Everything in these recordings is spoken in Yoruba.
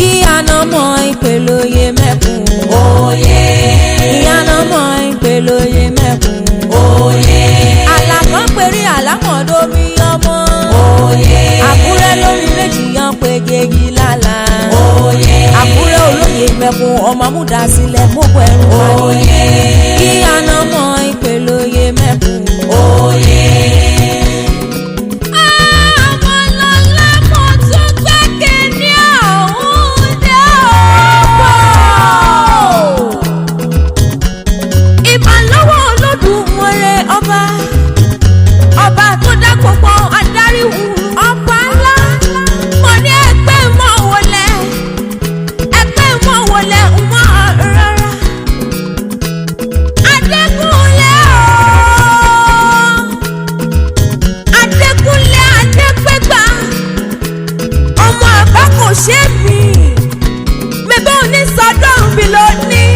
ìyànà mọ ìpèlè oyemekun. Oyè. ìyànà mọ ìpèlè oyemekun. Oyè. àlàkàn péré àlámọ̀dómi ọmọ. Oyè. àkúrẹ́ lórí méjì yan péjèjì lálá. Oyè. àkúrẹ́ olóyè mẹ́kun ọmọ amúdásílẹ̀ mọ́kọ ẹ̀rù wáyé. Oyè. ìyànà mọ ìpèlè oyemekun. Oyè. Omolola mo tún gbẹ́kẹ̀ ní ọ̀hún dé ọ̀pọ̀. ìbàlọ́wọ́ Olódùmarè ọba tó dá gbogbo adarí wù ọba ńlá. mo ní ẹgbẹ́ mọ́ wọlé ńmọ́ rárá. Adékúnlé Adékúnlé Adépégbà ọmọ àbá kò ṣe mí mẹ́bẹ́ òní sọdọ́rùn bí lónìí.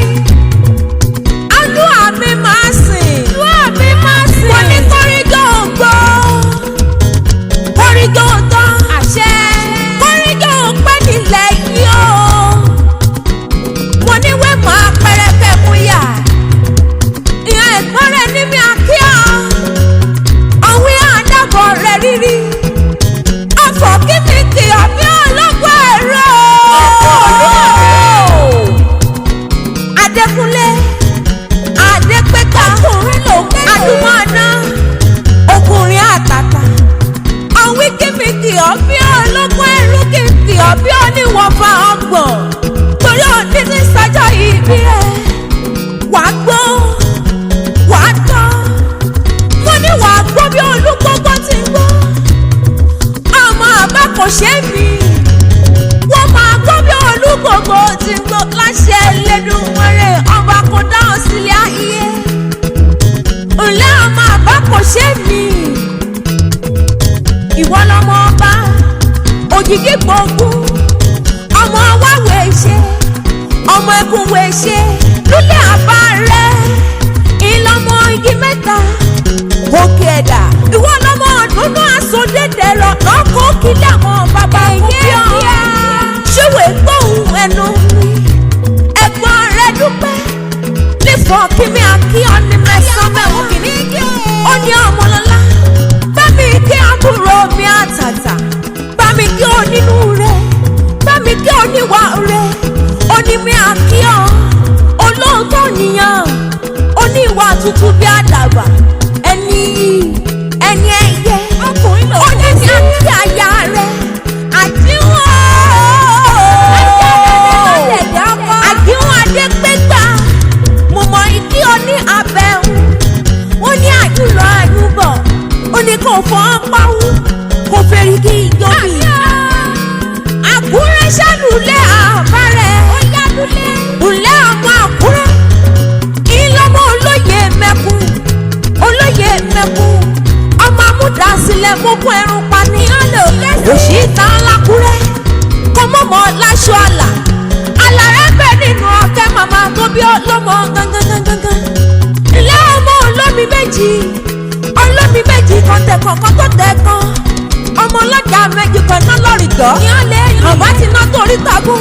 Olúwa mi máa sìn mo ní kórìjọ́ ògbó kórìjọ́ òtọ́ àṣẹ kórìjọ́ òpẹ́ nílẹ̀ yìí o. mo ní wẹ́ máa pẹ́rẹ́pẹ́ mú yà ìyá ẹ̀gbọ́n rẹ̀ ní mi àkíyà ọ̀wé àdàbọ̀ rẹ̀ rírí ọ̀fọ̀ kí mi kì í ọ̀bí ọlọ́gbọ́ ẹ̀rọ. Adékúnlé Adépégbà àdùmọ̀ọ́nà ọkùnrin àtàtà ọ̀wé kí mi kì í ọ̀bí ọlọ́gbọ́ ẹ̀rọ kí n kì í ọ̀bí oníwọ̀nba ọgbọ̀n torí òní ti sọ́jọ́ ìbí rẹ̀ wàá gbọ́ wàá tọ́ mo ní wàá gbọ́ bí olúgbogbo ti ń gbọ́ ọmọ àbá kò ṣe mí wọ́n máa gbọ́ bí olúgbogbo ti ń gbọ́ láṣẹ Elédùmarè ọba kò dáhùn sílẹ̀ ayé ǹlẹ́ ọmọ àbá kò ṣe mí ìwọ lọmọ ọba òjìji gbòógùn ọmọ wáwé ṣe ọmọ ẹkùn wé ṣe lulẹ̀ àbá rẹ̀ ìlọmọ igi mẹ́ta òkè ẹ̀dá ìwọ lọmọ ọdún àsọdẹ̀dẹ̀ rọ lọ́kọ̀ kílẹ̀ àwọn bàbá òbíọ́ ṣíwèé gbóhùn ẹnu mi ẹ̀gbọ́n rẹ̀ dúpẹ́ nífọ̀ kíní àkíọ́ ní mẹ́sàn-án mẹ́wọ̀n kìíní ó ní Ọmọlọ́lá bá mi kí àbúrò mi àtàtà bá mi kí onínú rẹ̀ bá mi kí oníwà rẹ̀ onímí àkíọ́ olóòótọ́ nìyàn oníwà tútù bí àdàbà ẹni ẹyẹ onímí àkí àyà rẹ̀ àdíwọ̀n Adépégbà mo mọ ìdí oní abẹ́hùn ó ní àjùlọ àjùbọ̀ ó ní kò fọ́ pawú kò fèrè kí ìjọbi Àkúrẹ́ ṣàlùlẹ̀ àbárẹ̀ ǹlẹ́ ọmọ Àkúrẹ́ ìlọ́mọ olóyè mẹ́kun ọmọ amúdásílẹ̀ mọ́kún ẹrù pani òṣì ìta ńlákúrẹ́ kọ́mọ́mọ́ láṣọ àlà alárẹ́ bẹ̀ nínú ọ̀kẹ́ màmá tó bí ọlọ́mọ gangan ilé ọmọ olómi méjì kan tẹ̀kan kan tó tẹ̀kan ọmọ ọlọ́jà méjì kan náà lọ́rì gbọ́ ọba ti ná torí tabú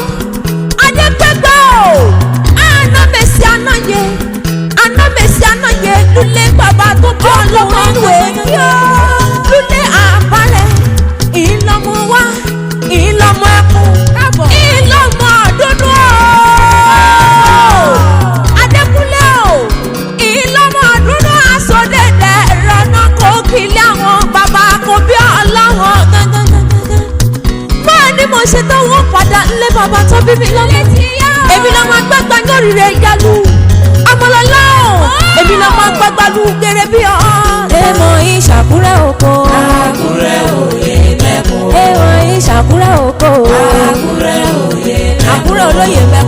Adépégbà o àná mèsì anáyé lulẹ̀ bàbá tó bí ọlọ́mọ ìwé lulẹ̀ àbálẹ̀ ìlọmọ wá ìlọmọ ẹkùn ìlọmọ dúdú Adékúnlé o ìlọmọ dúdú àsọdẹ̀dẹ̀ ìrànà kò kílẹ̀ àwọn bàbá kò bí ọlọ́wọ́ gangan máa ní mo ṣe tó wọ́n padà lé bàbá tó bí mi lọ́mọ èmi lọ́ máa gbàgbà lórí rẹ̀ ìyálù Ọmọlọ́lá o èmi lọ́ máa gbàgbà lù gẹ́rẹ́ bí ọ́. èèmọ̀ ìṣàkúrẹ́ oko Àkúrẹ́ oyemekun. èèmọ̀ ìṣàkúrẹ́ oko Àkúrẹ́ oyemekun. Àkúrẹ́ olóyè mẹ́kun.